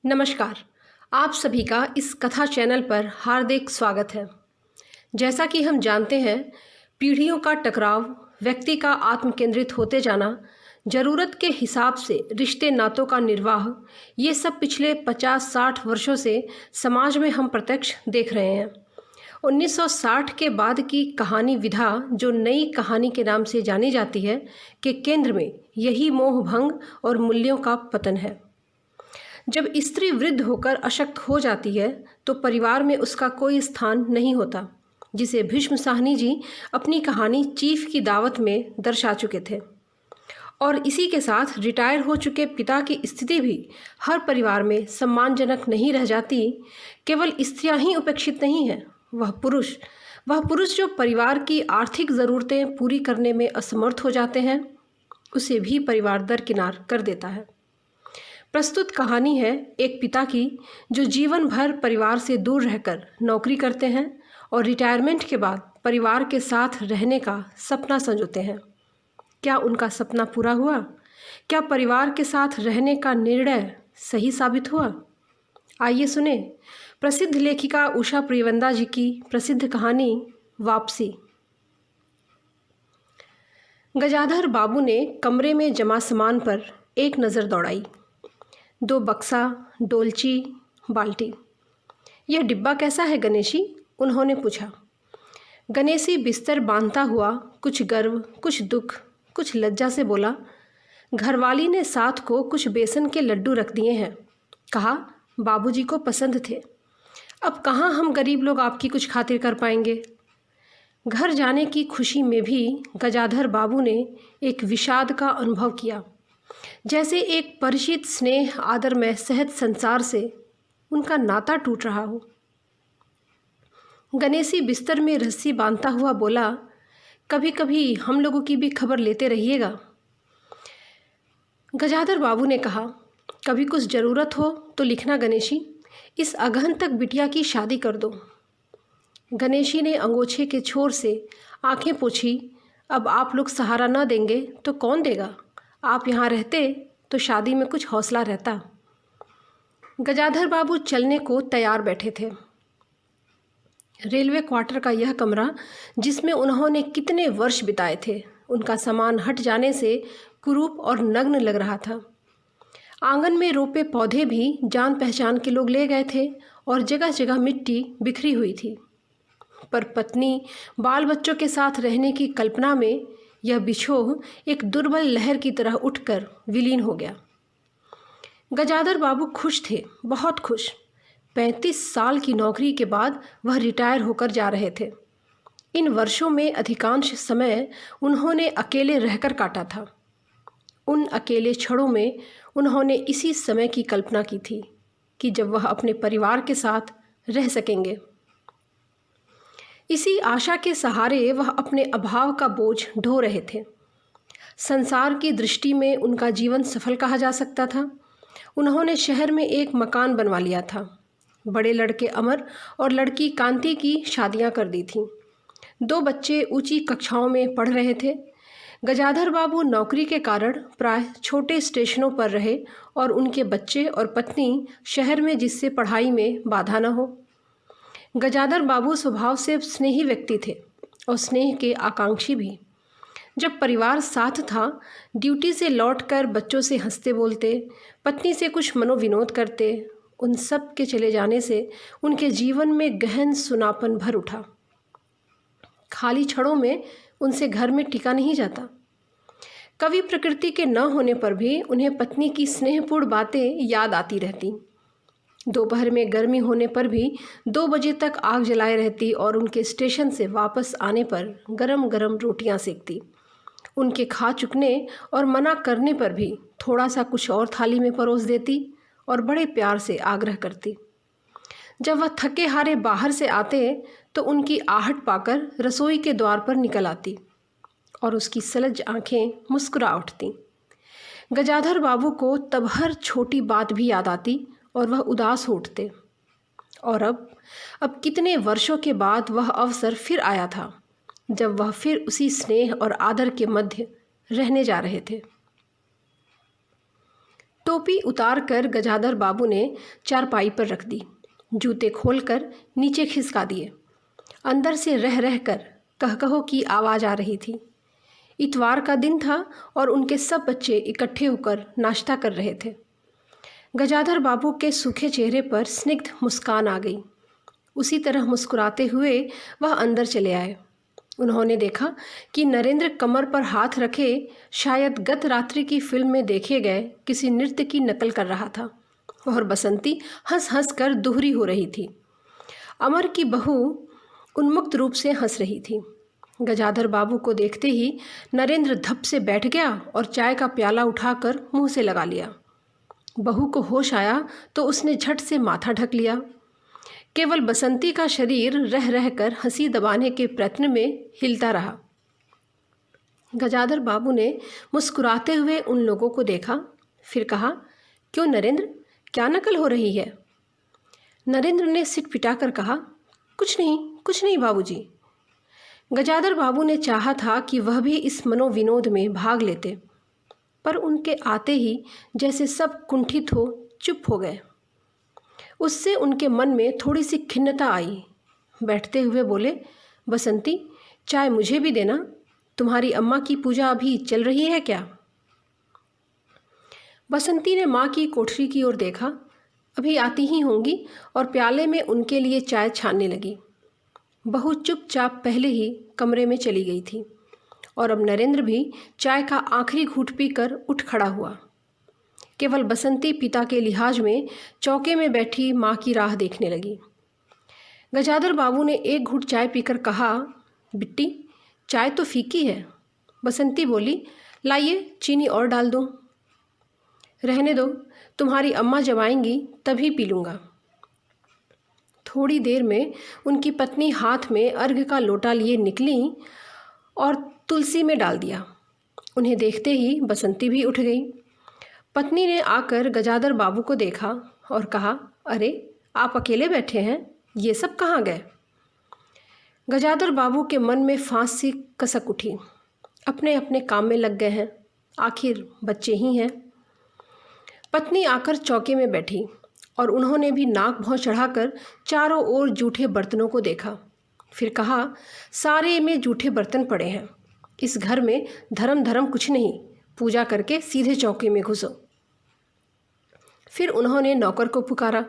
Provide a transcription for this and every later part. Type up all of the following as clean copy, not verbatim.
नमस्कार। आप सभी का इस कथा चैनल पर हार्दिक स्वागत है। जैसा कि हम जानते हैं, पीढ़ियों का टकराव, व्यक्ति का आत्मकेंद्रित होते जाना, ज़रूरत के हिसाब से रिश्ते नातों का निर्वाह, ये सब पिछले 50-60 वर्षों से समाज में हम प्रत्यक्ष देख रहे हैं। 1960 के बाद की कहानी विधा, जो नई कहानी के नाम से जानी जाती है, के केंद्र में यही मोह भंग और मूल्यों का पतन है। जब स्त्री वृद्ध होकर अशक्त हो जाती है तो परिवार में उसका कोई स्थान नहीं होता, जिसे भीष्म साहनी जी अपनी कहानी चीफ की दावत में दर्शा चुके थे। और इसी के साथ रिटायर हो चुके पिता की स्थिति भी हर परिवार में सम्मानजनक नहीं रह जाती। केवल स्त्रियां ही उपेक्षित नहीं हैं, वह पुरुष जो परिवार की आर्थिक ज़रूरतें पूरी करने में असमर्थ हो जाते हैं, उसे भी परिवार दरकिनार कर देता है। प्रस्तुत कहानी है एक पिता की, जो जीवन भर परिवार से दूर रहकर नौकरी करते हैं और रिटायरमेंट के बाद परिवार के साथ रहने का सपना संजोते हैं। क्या उनका सपना पूरा हुआ? क्या परिवार के साथ रहने का निर्णय सही साबित हुआ? आइए सुने प्रसिद्ध लेखिका उषा प्रियवंदा जी की प्रसिद्ध कहानी वापसी। गजाधर बाबू ने कमरे में जमा सामान पर एक नज़र दौड़ाई। 2 बक्सा, डोलची, बाल्टी। यह डिब्बा कैसा है गणेशी? उन्होंने पूछा। गणेशी बिस्तर बांधता हुआ कुछ गर्व, कुछ दुख, कुछ लज्जा से बोला, घरवाली ने साथ को कुछ बेसन के लड्डू रख दिए हैं। कहा बाबूजी को पसंद थे। अब कहाँ हम गरीब लोग आपकी कुछ खातिर कर पाएंगे। घर जाने की खुशी में भी गजाधर बाबू ने एक विषाद का अनुभव किया, जैसे एक परिचित स्नेह आदरमय सहज संसार से उनका नाता टूट रहा हो। गणेशी बिस्तर में रस्सी बांधता हुआ बोला, कभी कभी हम लोगों की भी खबर लेते रहिएगा। गजाधर बाबू ने कहा, कभी कुछ ज़रूरत हो तो लिखना गणेशी, इस अगहन तक बिटिया की शादी कर दो। गणेशी ने अंगोछे के छोर से आंखें पोंछी। अब आप लोग सहारा न देंगे तो कौन देगा? आप यहाँ रहते तो शादी में कुछ हौसला रहता। गजाधर बाबू चलने को तैयार बैठे थे। रेलवे क्वार्टर का यह कमरा, जिसमें उन्होंने कितने वर्ष बिताए थे, उनका सामान हट जाने से कुरूप और नग्न लग रहा था। आंगन में रोपे पौधे भी जान पहचान के लोग ले गए थे और जगह जगह मिट्टी बिखरी हुई थी। पर पत्नी, बाल बच्चों के साथ रहने की कल्पना में यह बिछोह एक दुर्बल लहर की तरह उठकर विलीन हो गया। गजाधर बाबू खुश थे, बहुत खुश। 35 साल की नौकरी के बाद वह रिटायर होकर जा रहे थे। इन वर्षों में अधिकांश समय उन्होंने अकेले रहकर काटा था। उन अकेले क्षणों में उन्होंने इसी समय की कल्पना की थी कि जब वह अपने परिवार के साथ रह सकेंगे। इसी आशा के सहारे वह अपने अभाव का बोझ ढो रहे थे। संसार की दृष्टि में उनका जीवन सफल कहा जा सकता था। उन्होंने शहर में एक मकान बनवा लिया था। बड़े लड़के अमर और लड़की कांति की शादियां कर दी थीं। 2 बच्चे ऊंची कक्षाओं में पढ़ रहे थे। गजाधर बाबू नौकरी के कारण प्राय छोटे स्टेशनों पर रहे और उनके बच्चे और पत्नी शहर में, जिससे पढ़ाई में बाधा न हो। गजाधर बाबू स्वभाव से स्नेही व्यक्ति थे और स्नेह के आकांक्षी भी। जब परिवार साथ था, ड्यूटी से लौटकर बच्चों से हंसते बोलते, पत्नी से कुछ मनोविनोद करते। उन सब के चले जाने से उनके जीवन में गहन सुनापन भर उठा। खाली क्षणों में उनसे घर में टिका नहीं जाता। कवि प्रकृति के न होने पर भी उन्हें पत्नी की स्नेहपूर्ण बातें याद आती रहती। दोपहर में गर्मी होने पर भी 2 बजे तक आग जलाए रहती और उनके स्टेशन से वापस आने पर गरम गरम रोटियां सेकती। उनके खा चुकने और मना करने पर भी थोड़ा सा कुछ और थाली में परोस देती और बड़े प्यार से आग्रह करती। जब वह थके हारे बाहर से आते तो उनकी आहट पाकर रसोई के द्वार पर निकल आती और उसकी सलज आंखें मुस्कुरा उठती। गजाधर बाबू को तब हर छोटी बात भी याद आती और वह उदास हो उठते। और अब कितने वर्षों के बाद वह अवसर फिर आया था, जब वह फिर उसी स्नेह और आदर के मध्य रहने जा रहे थे। टोपी उतारकर गजाधर बाबू ने चारपाई पर रख दी। जूते खोलकर नीचे खिसका दिए। अंदर से रह रह कर कहकहों की आवाज़ आ रही थी। इतवार का दिन था और उनके सब बच्चे इकट्ठे होकर नाश्ता कर रहे थे। गजाधर बाबू के सूखे चेहरे पर स्निग्ध मुस्कान आ गई। उसी तरह मुस्कुराते हुए वह अंदर चले आए। उन्होंने देखा कि नरेंद्र कमर पर हाथ रखे शायद गत रात्रि की फिल्म में देखे गए किसी नृत्य की नकल कर रहा था और बसंती हंस हंस कर दोहरी हो रही थी। अमर की बहू उन्मुक्त रूप से हंस रही थी। गजाधर बाबू को देखते ही नरेंद्र धप से बैठ गया और चाय का प्याला उठाकर मुंह से लगा लिया। बहू को होश आया तो उसने झट से माथा ढक लिया। केवल बसंती का शरीर रह रहकर हंसी दबाने के प्रयत्न में हिलता रहा। गजाधर बाबू ने मुस्कुराते हुए उन लोगों को देखा, फिर कहा, क्यों नरेंद्र, क्या नकल हो रही है? नरेंद्र ने सिर पिटाकर कहा, कुछ नहीं बाबूजी। गजाधर बाबू ने चाहा था कि वह भी इस मनोविनोद में भाग लेते, पर उनके आते ही जैसे सब कुंठित हो चुप हो गए। उससे उनके मन में थोड़ी सी खिन्नता आई। बैठते हुए बोले, बसंती, चाय मुझे भी देना। तुम्हारी अम्मा की पूजा अभी चल रही है क्या? बसंती ने माँ की कोठरी की ओर देखा। अभी आती ही होंगी और प्याले में उनके लिए चाय छानने लगी। बहू चुपचाप पहले ही कमरे में चली गई थी और अब नरेंद्र भी चाय का आखिरी घूंट पीकर उठ खड़ा हुआ। केवल बसंती पिता के लिहाज में चौके में बैठी माँ की राह देखने लगी। गजाधर बाबू ने एक घूंट चाय पीकर कहा, बिट्टी, चाय तो फीकी है। बसंती बोली, लाइए चीनी और डाल दूँ। रहने दो, तुम्हारी अम्मा जब आएंगी तभी पी लूँगा। थोड़ी देर में उनकी पत्नी हाथ में अर्घ्य का लोटा लिए निकली और तुलसी में डाल दिया। उन्हें देखते ही बसंती भी उठ गई। पत्नी ने आकर गजाधर बाबू को देखा और कहा, अरे आप अकेले बैठे हैं, ये सब कहाँ गए? गजाधर बाबू के मन में फांस सी कसक उठी। अपने अपने काम में लग गए हैं, आखिर बच्चे ही हैं। पत्नी आकर चौके में बैठी और उन्होंने भी नाक भौं चढ़ाकर चारों ओर जूठे बर्तनों को देखा। फिर कहा, सारे में जूठे बर्तन पड़े हैं। इस घर में धर्म कुछ नहीं, पूजा करके सीधे चौके में घुसो। फिर उन्होंने नौकर को पुकारा।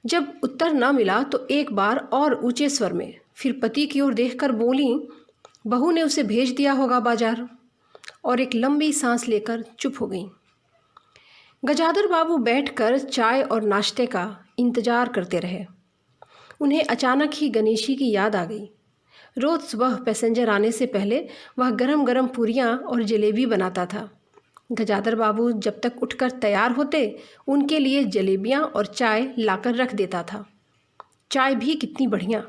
जब उत्तर न मिला तो एक बार और ऊंचे स्वर में फिर पति की ओर देखकर बोली, बहू ने उसे भेज दिया होगा बाजार। और एक लंबी सांस लेकर चुप हो गई। गजाधर बाबू बैठकर चाय और नाश्ते का इंतजार करते रहे। उन्हें अचानक ही गणेशी की याद आ गई। रोज़ सुबह पैसेंजर आने से पहले वह गरम गरम पूरियाँ और जलेबी बनाता था। गजाधर बाबू जब तक उठकर तैयार होते उनके लिए जलेबियाँ और चाय लाकर रख देता था। चाय भी कितनी बढ़िया,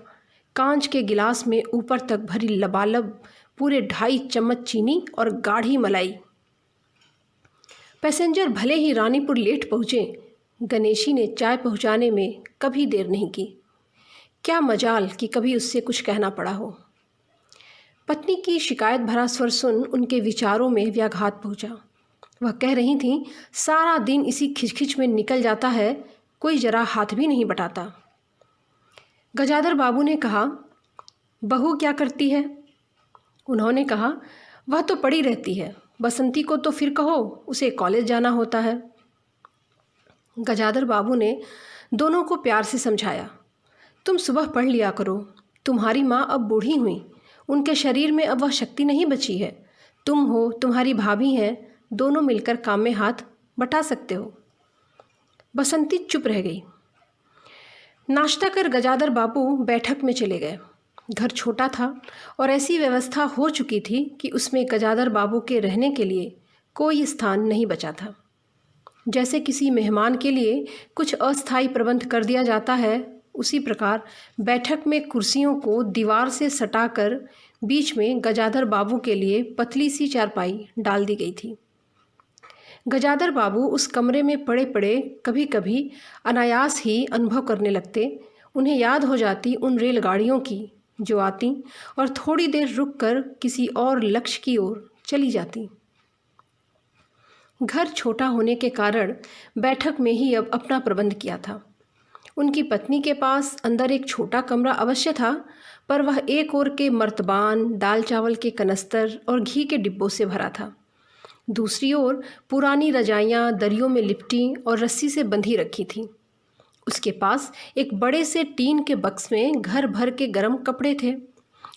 कांच के गिलास में ऊपर तक भरी लबालब पूरे 2.5 चम्मच चीनी और गाढ़ी मलाई। पैसेंजर भले ही रानीपुर लेट पहुँचे, गणेशी ने चाय पहुँचाने में कभी देर नहीं की। क्या मजाल कि कभी उससे कुछ कहना पड़ा हो। पत्नी की शिकायत भरा स्वर सुन उनके विचारों में व्याघात पहुँचा। वह कह रही थीं, सारा दिन इसी खिचखिच में निकल जाता है, कोई जरा हाथ भी नहीं बटाता। गजाधर बाबू ने कहा, बहू क्या करती है? उन्होंने कहा, वह तो पड़ी रहती है। बसंती को तो फिर कहो, उसे कॉलेज जाना होता है। गजाधर बाबू ने दोनों को प्यार से समझाया, तुम सुबह पढ़ लिया करो। तुम्हारी माँ अब बूढ़ी हुई, उनके शरीर में अब वह शक्ति नहीं बची है। तुम हो, तुम्हारी भाभी हैं, दोनों मिलकर काम में हाथ बटा सकते हो। बसंती चुप रह गई। नाश्ता कर गजाधर बाबू बैठक में चले गए। घर छोटा था और ऐसी व्यवस्था हो चुकी थी कि उसमें गजाधर बाबू के रहने के लिए कोई स्थान नहीं बचा था। जैसे किसी मेहमान के लिए कुछ अस्थायी प्रबंध कर दिया जाता है, उसी प्रकार बैठक में कुर्सियों को दीवार से सटाकर बीच में गजाधर बाबू के लिए पतली सी चारपाई डाल दी गई थी। गजाधर बाबू उस कमरे में पड़े पड़े कभी कभी अनायास ही अनुभव करने लगते। उन्हें याद हो जाती उन रेलगाड़ियों की जो आती और थोड़ी देर रुककर किसी और लक्ष्य की ओर चली जाती। घर छोटा होने के कारण बैठक में ही अब अपना प्रबंध किया था। उनकी पत्नी के पास अंदर एक छोटा कमरा अवश्य था, पर वह एक ओर के मर्तबान, दाल चावल के कनस्तर और घी के डिब्बों से भरा था। दूसरी ओर पुरानी रजाइयाँ दरियों में लिपटी और रस्सी से बंधी रखी थीं। उसके पास एक बड़े से टीन के बक्स में घर भर के गर्म कपड़े थे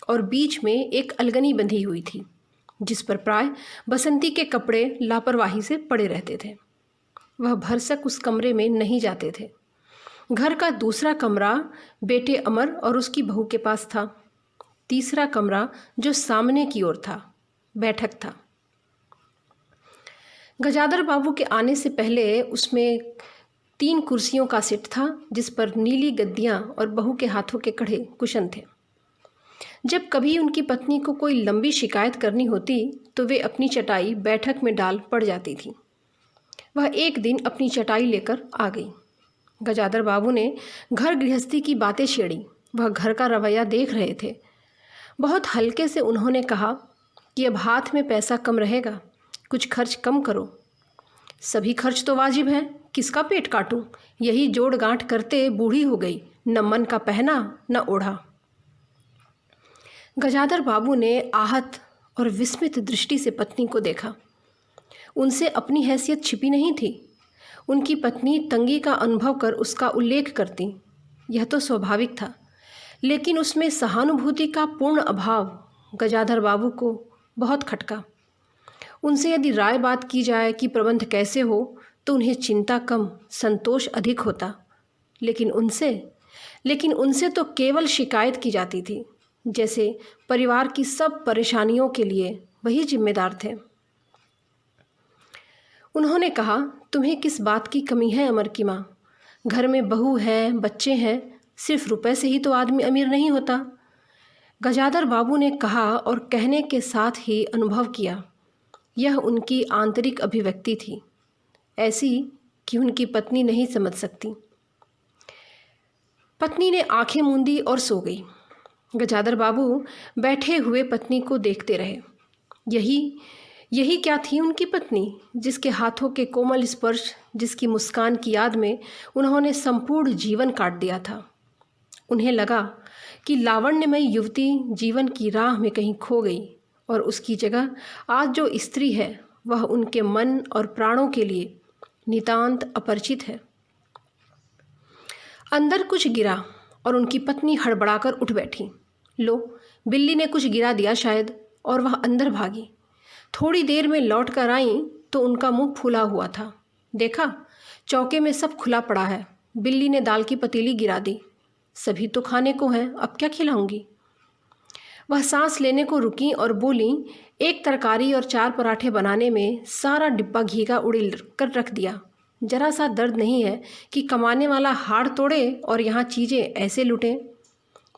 और बीच में एक अलगनी बंधी हुई थी, जिस पर प्राय बसंती के कपड़े लापरवाही से पड़े रहते थे। वह भरसक उस कमरे में नहीं जाते थे। घर का दूसरा कमरा बेटे अमर और उसकी बहू के पास था। तीसरा कमरा, जो सामने की ओर था, बैठक था। गजाधर बाबू के आने से पहले उसमें 3 कुर्सियों का सेट था, जिस पर नीली गद्दियाँ और बहू के हाथों के कड़े कुशन थे। जब कभी उनकी पत्नी को कोई लंबी शिकायत करनी होती तो वे अपनी चटाई बैठक में डाल पड़ जाती थी। वह एक दिन अपनी चटाई लेकर आ गई। गजाधर बाबू ने घर गृहस्थी की बातें छेड़ी। वह घर का रवैया देख रहे थे। बहुत हल्के से उन्होंने कहा कि अब हाथ में पैसा कम रहेगा, कुछ खर्च कम करो। सभी खर्च तो वाजिब हैं, किसका पेट काटूं? यही जोड़ गांठ करते बूढ़ी हो गई, न मन का पहना न ओढ़ा। गजाधर बाबू ने आहत और विस्मित दृष्टि से पत्नी को देखा। उनसे अपनी हैसियत छिपी नहीं थी। उनकी पत्नी तंगी का अनुभव कर उसका उल्लेख करती, यह तो स्वाभाविक था, लेकिन उसमें सहानुभूति का पूर्ण अभाव गजाधर बाबू को बहुत खटका। उनसे यदि राय बात की जाए कि प्रबंध कैसे हो तो उन्हें चिंता कम, संतोष अधिक होता, लेकिन उनसे तो केवल शिकायत की जाती थी, जैसे परिवार की सब परेशानियों के लिए वही जिम्मेदार थे। उन्होंने कहा, तुम्हें किस बात की कमी है अमर की माँ? घर में बहू है, बच्चे हैं, सिर्फ रुपए से ही तो आदमी अमीर नहीं होता। गजाधर बाबू ने कहा और कहने के साथ ही अनुभव किया। यह उनकी आंतरिक अभिव्यक्ति थी, ऐसी कि उनकी पत्नी नहीं समझ सकती। पत्नी ने आंखें मूंदी और सो गई। गजाधर बाबू बैठे हुए पत्नी को देखते रहे। यही क्या थी उनकी पत्नी, जिसके हाथों के कोमल स्पर्श, जिसकी मुस्कान की याद में उन्होंने संपूर्ण जीवन काट दिया था। उन्हें लगा कि लावण्यमयी युवती जीवन की राह में कहीं खो गई और उसकी जगह आज जो स्त्री है वह उनके मन और प्राणों के लिए नितांत अपरिचित है। अंदर कुछ गिरा और उनकी पत्नी हड़बड़ाकर उठ बैठी। लो, बिल्ली ने कुछ गिरा दिया शायद, और वह अंदर भागी। थोड़ी देर में लौट कर आईं तो उनका मुंह फूला हुआ था। देखा, चौके में सब खुला पड़ा है। बिल्ली ने दाल की पतीली गिरा दी। सभी तो खाने को हैं, अब क्या खिलाऊंगी? वह सांस लेने को रुकी और बोली, 1 तरकारी और 4 पराठे बनाने में सारा डिब्बा घी का उड़ेल कर रख दिया। जरा सा दर्द नहीं है कि कमाने वाला हाड़ तोड़े और यहाँ चीज़ें ऐसे लुटें।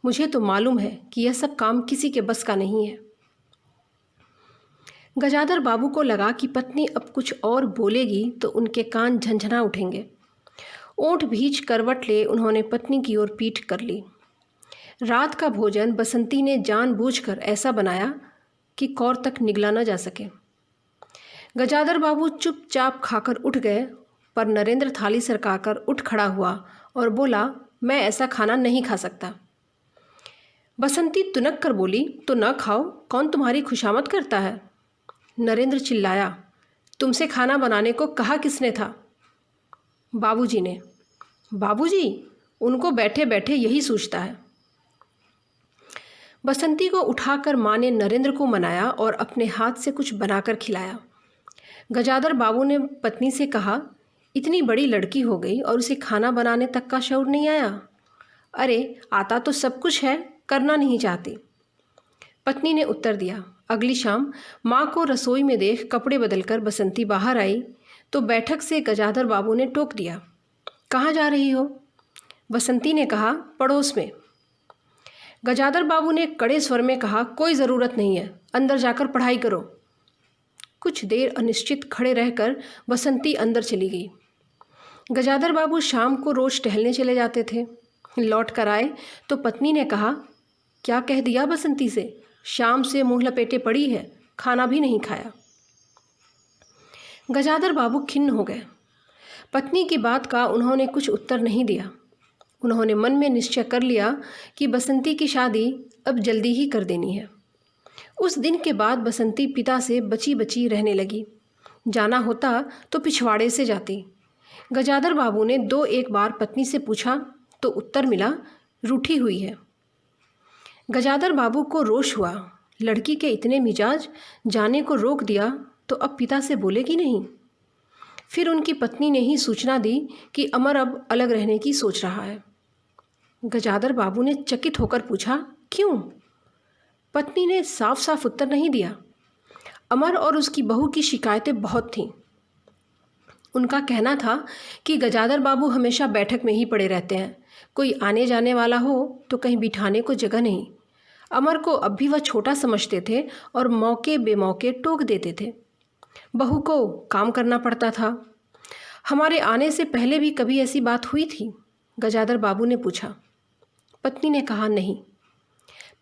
मुझे तो मालूम है कि यह सब काम किसी के बस का नहीं है। गजाधर बाबू को लगा कि पत्नी अब कुछ और बोलेगी तो उनके कान झंझना उठेंगे। ओंठ भींच करवट ले उन्होंने पत्नी की ओर पीठ कर ली। रात का भोजन बसंती ने जानबूझकर ऐसा बनाया कि कौर तक निगला न जा सके। गजाधर बाबू चुपचाप खाकर उठ गए, पर नरेंद्र थाली सरकाकर उठ खड़ा हुआ और बोला, मैं ऐसा खाना नहीं खा सकता। बसंती तुनक कर बोली, तो न खाओ, कौन तुम्हारी खुशामद करता है? नरेंद्र चिल्लाया, तुमसे खाना बनाने को कहा किसने था? बाबूजी ने। बाबूजी? उनको बैठे बैठे यही सूझता है। बसंती को उठाकर माँ ने नरेंद्र को मनाया और अपने हाथ से कुछ बनाकर खिलाया। गजाधर बाबू ने पत्नी से कहा, इतनी बड़ी लड़की हो गई और उसे खाना बनाने तक का शौर नहीं आया? अरे, आता तो सब कुछ है, करना नहीं चाहती। पत्नी ने उत्तर दिया। अगली शाम माँ को रसोई में देख कपड़े बदलकर बसंती बाहर आई तो बैठक से गजाधर बाबू ने टोक दिया, कहाँ जा रही हो? बसंती ने कहा, पड़ोस में। गजाधर बाबू ने कड़े स्वर में कहा, कोई ज़रूरत नहीं है, अंदर जाकर पढ़ाई करो। कुछ देर अनिश्चित खड़े रहकर बसंती अंदर चली गई। गजाधर बाबू शाम को रोज़ टहलने चले जाते थे। लौट कर आए तो पत्नी ने कहा, क्या कह दिया बसंती से? शाम से मुँह लपेटे पड़ी है, खाना भी नहीं खाया। गजाधर बाबू खिन्न हो गए। पत्नी की बात का उन्होंने कुछ उत्तर नहीं दिया। उन्होंने मन में निश्चय कर लिया कि बसंती की शादी अब जल्दी ही कर देनी है। उस दिन के बाद बसंती पिता से बची बची रहने लगी। जाना होता तो पिछवाड़े से जाती। गजाधर बाबू ने 2-1 बार पत्नी से पूछा तो उत्तर मिला, रूठी हुई है। गजाधर बाबू को रोष हुआ। लड़की के इतने मिजाज, जाने को रोक दिया तो अब पिता से बोलेगी नहीं। फिर उनकी पत्नी ने ही सूचना दी कि अमर अब अलग रहने की सोच रहा है। गजाधर बाबू ने चकित होकर पूछा, क्यों? पत्नी ने साफ साफ उत्तर नहीं दिया। अमर और उसकी बहू की शिकायतें बहुत थीं। उनका कहना था कि गजाधर बाबू हमेशा बैठक में ही पड़े रहते हैं, कोई आने जाने वाला हो तो कहीं बिठाने को जगह नहीं। अमर को अब भी वह छोटा समझते थे और मौके बेमौके टोक देते थे। बहू को काम करना पड़ता था। हमारे आने से पहले भी कभी ऐसी बात हुई थी? गजाधर बाबू ने पूछा। पत्नी ने कहा, नहीं।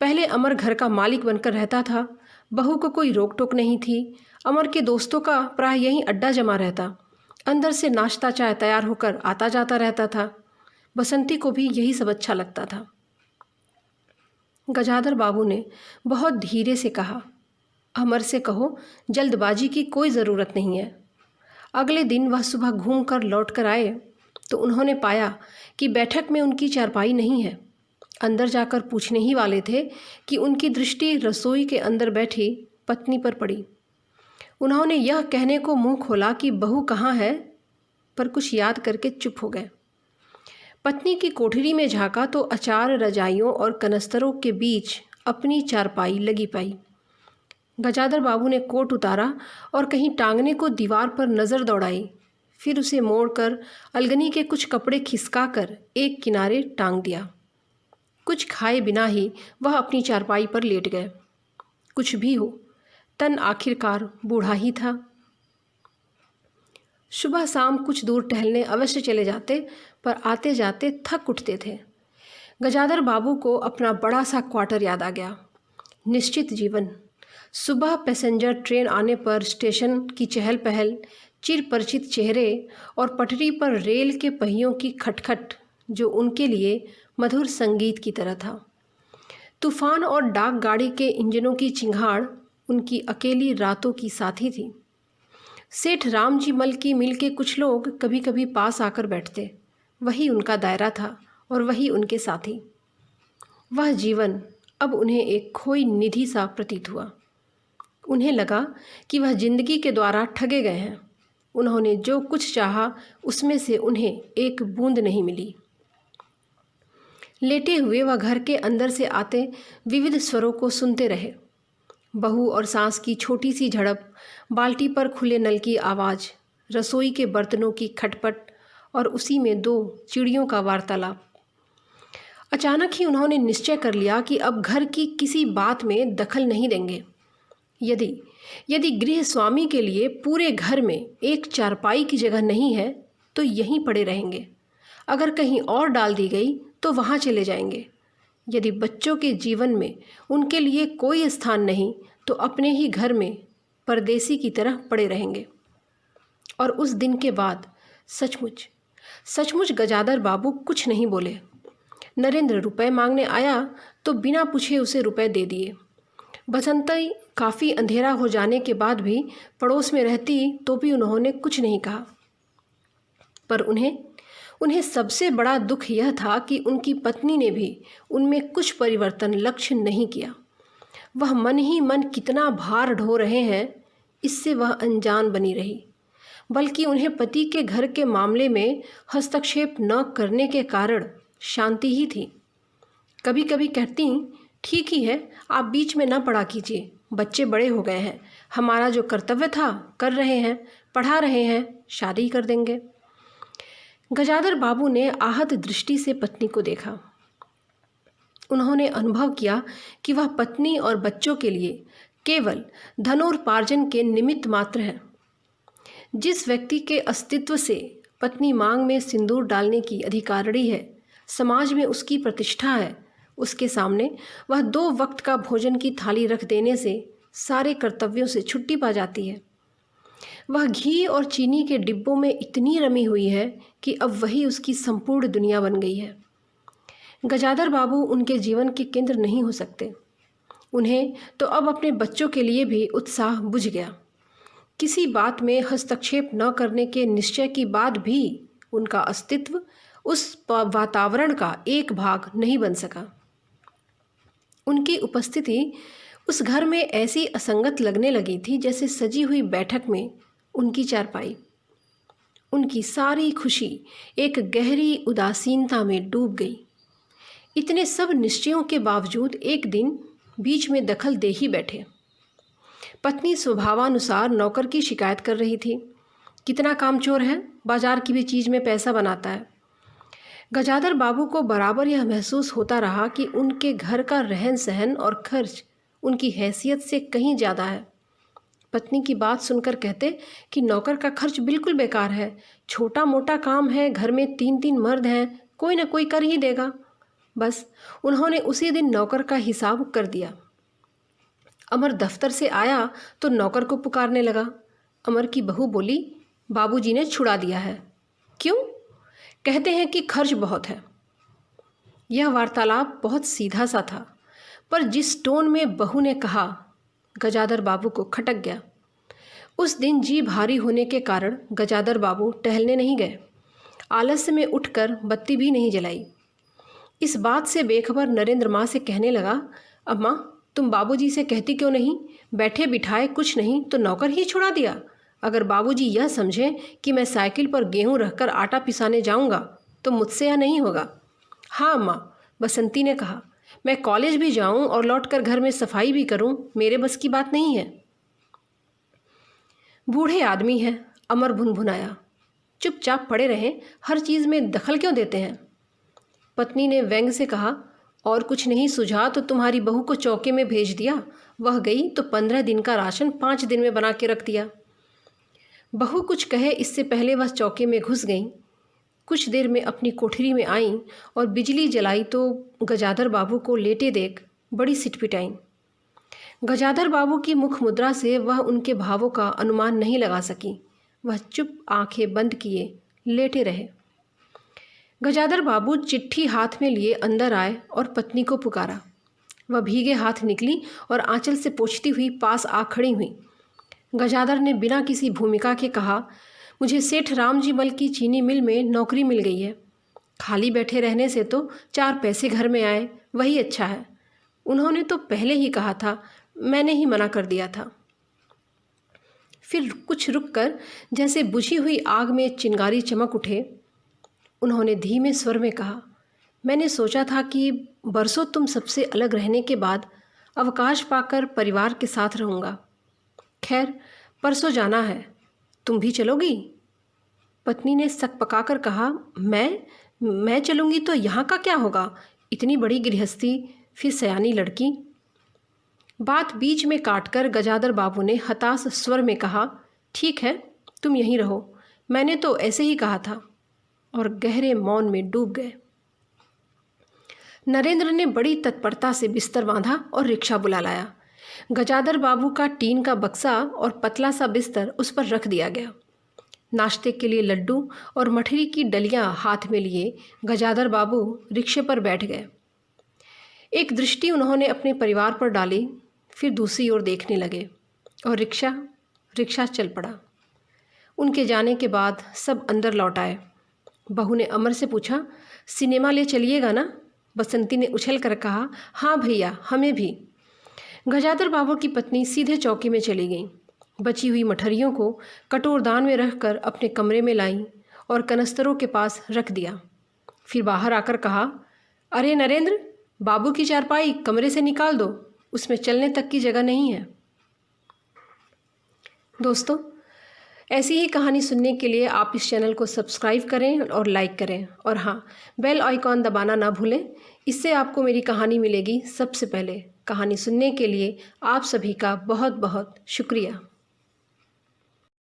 पहले अमर घर का मालिक बनकर रहता था, बहू को कोई रोक टोक नहीं थी। अमर के दोस्तों का प्राय यहीं अड्डा जमा रहता। अंदर से नाश्ता चाय तैयार होकर आता जाता रहता था। बसंती को भी यही सब अच्छा लगता था। गजाधर बाबू ने बहुत धीरे से कहा, अमर से कहो जल्दबाजी की कोई ज़रूरत नहीं है। अगले दिन वह सुबह घूम कर लौट कर आए तो उन्होंने पाया कि बैठक में उनकी चारपाई नहीं है। अंदर जाकर पूछने ही वाले थे कि उनकी दृष्टि रसोई के अंदर बैठी पत्नी पर पड़ी। उन्होंने यह कहने को मुंह खोला कि बहू कहाँ है, पर कुछ याद करके चुप हो गए। पत्नी की कोठरी में झांका तो अचार, रजाइयों और कनस्तरों के बीच अपनी चारपाई लगी पाई। गजाधर बाबू ने कोट उतारा और कहीं टांगने को दीवार पर नज़र दौड़ाई, फिर उसे मोड़कर अलगनी के कुछ कपड़े खिसका कर एक किनारे टांग दिया। कुछ खाए बिना ही वह अपनी चारपाई पर लेट गए। कुछ भी हो, तन आखिरकार बूढ़ा ही था। सुबह शाम कुछ दूर टहलने अवश्य चले जाते, पर आते जाते थक उठते थे। गजाधर बाबू को अपना बड़ा सा क्वार्टर याद आ गया। निश्चित जीवन। सुबह पैसेंजर ट्रेन आने पर स्टेशन की चहल पहल, चिर परिचित चेहरे और पटरी पर रेल के पहियों की खटखट, जो उनके लिए मधुर संगीत की तरह था। तूफान और डाक गाड़ी के इंजनों की चिंगाड़ उनकी अकेली रातों की साथी थी। सेठ रामजी मल की मिल के कुछ लोग कभी कभी पास आकर बैठते, वही उनका दायरा था और वही उनके साथी। वह जीवन अब उन्हें एक खोई निधि सा प्रतीत हुआ। उन्हें लगा कि वह जिंदगी के द्वारा ठगे गए हैं। उन्होंने जो कुछ चाहा उसमें से उन्हें एक बूंद नहीं मिली। लेटे हुए वह घर के अंदर से आते विविध स्वरों को सुनते रहे। बहू और सास की छोटी सी झड़प, बाल्टी पर खुले नल की आवाज़, रसोई के बर्तनों की खटपट और उसी में 2 चिड़ियों का वार्तालाप। अचानक ही उन्होंने निश्चय कर लिया कि अब घर की किसी बात में दखल नहीं देंगे। यदि गृह स्वामी के लिए पूरे घर में एक चारपाई की जगह नहीं है तो यहीं पड़े रहेंगे। अगर कहीं और डाल दी गई तो वहाँ चले जाएंगे। यदि बच्चों के जीवन में उनके लिए कोई स्थान नहीं तो अपने ही घर में परदेसी की तरह पड़े रहेंगे। और उस दिन के बाद सचमुच गजाधर बाबू कुछ नहीं बोले। नरेंद्र रुपए मांगने आया तो बिना पूछे उसे रुपए दे दिए। बसंती काफ़ी अंधेरा हो जाने के बाद भी पड़ोस में रहती तो भी उन्होंने कुछ नहीं कहा। पर उन्हें सबसे बड़ा दुख यह था कि उनकी पत्नी ने भी उनमें कुछ परिवर्तन लक्ष्य नहीं किया। वह मन ही मन कितना भार ढो रहे हैं, इससे वह अनजान बनी रही। बल्कि उन्हें पति के घर के मामले में हस्तक्षेप न करने के कारण शांति ही थी। कभी कभी कहती, ठीक ही है, आप बीच में न पड़ा कीजिए, बच्चे बड़े हो गए हैं, हमारा जो कर्तव्य था कर रहे हैं, पढ़ा रहे हैं, शादी कर देंगे। गजाधर बाबू ने आहत दृष्टि से पत्नी को देखा। उन्होंने अनुभव किया कि वह पत्नी और बच्चों के लिए केवल धनोपार्जन के निमित्त मात्र हैं। जिस व्यक्ति के अस्तित्व से पत्नी मांग में सिंदूर डालने की अधिकारिणी है, समाज में उसकी प्रतिष्ठा है, उसके सामने वह 2 वक्त का भोजन की थाली रख देने से सारे कर्तव्यों से छुट्टी पा जाती है। वह घी और चीनी के डिब्बों में इतनी रमी हुई है कि अब वही उसकी संपूर्ण दुनिया बन गई है। गजाधर बाबू उनके जीवन के केंद्र नहीं हो सकते। उन्हें तो अब अपने बच्चों के लिए भी उत्साह बुझ गया। किसी बात में हस्तक्षेप न करने के निश्चय की बाद भी उनका अस्तित्व उस वातावरण का एक भाग नहीं बन सका। उनकी उपस्थिति उस घर में ऐसी असंगत लगने लगी थी जैसे सजी हुई बैठक में उनकी चारपाई। उनकी सारी खुशी एक गहरी उदासीनता में डूब गई। इतने सब निश्चयों के बावजूद एक दिन बीच में दखल दे ही बैठे। पत्नी स्वभावानुसार नौकर की शिकायत कर रही थी, कितना कामचोर है, बाजार की भी चीज़ में पैसा बनाता है। गजाधर बाबू को बराबर यह महसूस होता रहा कि उनके घर का रहन सहन और खर्च उनकी हैसियत से कहीं ज़्यादा है। पत्नी की बात सुनकर कहते कि नौकर का खर्च बिल्कुल बेकार है, छोटा मोटा काम है, घर में 3-3 मर्द हैं, कोई ना कोई कर ही देगा। बस उन्होंने उसी दिन नौकर का हिसाब कर दिया। अमर दफ्तर से आया तो नौकर को पुकारने लगा। अमर की बहू बोली, बाबूजी ने छुड़ा दिया है। क्यों? कहते हैं कि खर्च बहुत है। यह वार्तालाप बहुत सीधा सा था, पर जिस टोन में बहू ने कहा, गजाधर बाबू को खटक गया। उस दिन जी भारी होने के कारण गजाधर बाबू टहलने नहीं गए। आलस्य में उठकर बत्ती भी नहीं जलाई। इस बात से बेखबर नरेंद्र माँ से कहने लगा, अम्मा तुम बाबूजी से कहती क्यों नहीं, बैठे बिठाए कुछ नहीं तो नौकर ही छुड़ा दिया। अगर बाबूजी यह समझें कि मैं साइकिल पर गेहूं रखकर आटा पिसाने जाऊंगा तो मुझसे यह नहीं होगा। हाँ अम्मा, बसंती ने कहा, मैं कॉलेज भी जाऊं और लौटकर घर में सफाई भी करूं, मेरे बस की बात नहीं है। बूढ़े आदमी हैं, अमर भुनभुनाया। चुपचाप पड़े रहें, हर चीज़ में दखल क्यों देते हैं। पत्नी ने व्यंग से कहा, और कुछ नहीं सुझा तो तुम्हारी बहू को चौके में भेज दिया, वह गई तो 15 दिन का राशन 5 दिन में बना के रख दिया। बहू कुछ कहे इससे पहले वह चौके में घुस गईं। कुछ देर में अपनी कोठरी में आईं और बिजली जलाई तो गजाधर बाबू को लेटे देख बड़ी सिटपिटाईं। गजाधर बाबू की मुख मुद्रा से वह उनके भावों का अनुमान नहीं लगा सकी। वह चुप आंखें बंद किए लेटे रहे। गजाधर बाबू चिट्ठी हाथ में लिए अंदर आए और पत्नी को पुकारा। वह भीगे हाथ निकली और आंचल से पोंछती हुई पास आ खड़ी हुई। गजाधर ने बिना किसी भूमिका के कहा, मुझे सेठ रामजी मल की चीनी मिल में नौकरी मिल गई है। खाली बैठे रहने से तो 4 पैसे घर में आए, वही अच्छा है। उन्होंने तो पहले ही कहा था, मैंने ही मना कर दिया था। फिर कुछ रुककर जैसे बुझी हुई आग में चिंगारी चमक उठे, उन्होंने धीमे स्वर में कहा, मैंने सोचा था कि बरसों तुम सबसे अलग रहने के बाद अवकाश पाकर परिवार के साथ रहूँगा। खैर, परसों जाना है, तुम भी चलोगी? पत्नी ने सक पकाकर कहा, मैं चलूँगी तो यहाँ का क्या होगा, इतनी बड़ी गृहस्थी, फिर सयानी लड़की। बात बीच में काटकर गजाधर बाबू ने हताश स्वर में कहा, ठीक है, तुम यहीं रहो, मैंने तो ऐसे ही कहा था, और गहरे मौन में डूब गए। नरेंद्र ने बड़ी तत्परता से बिस्तर बांधा और रिक्शा बुला लाया। गजाधर बाबू का टीन का बक्सा और पतला सा बिस्तर उस पर रख दिया गया। नाश्ते के लिए लड्डू और मठरी की डलियां हाथ में लिए गजाधर बाबू रिक्शे पर बैठ गए। एक दृष्टि उन्होंने अपने परिवार पर डाली, फिर दूसरी ओर देखने लगे और रिक्शा चल पड़ा। उनके जाने के बाद सब अंदर लौट आए। बहू ने अमर से पूछा, सिनेमा ले चलिएगा ना? बसंती ने उछल कर कहा, हाँ भैया, हमें भी। गजाधर बाबू की पत्नी सीधे चौकी में चली गई। बची हुई मठरियों को कटोरदान में रखकर अपने कमरे में लाईं और कनस्तरों के पास रख दिया। फिर बाहर आकर कहा, अरे नरेंद्र, बाबू की चारपाई कमरे से निकाल दो, उसमें चलने तक की जगह नहीं है। दोस्तों, ऐसी ही कहानी सुनने के लिए आप इस चैनल को सब्सक्राइब करें और लाइक करें, और हाँ, बेल आइकॉन दबाना ना भूलें। इससे आपको मेरी कहानी मिलेगी सबसे पहले। कहानी सुनने के लिए आप सभी का बहुत बहुत शुक्रिया।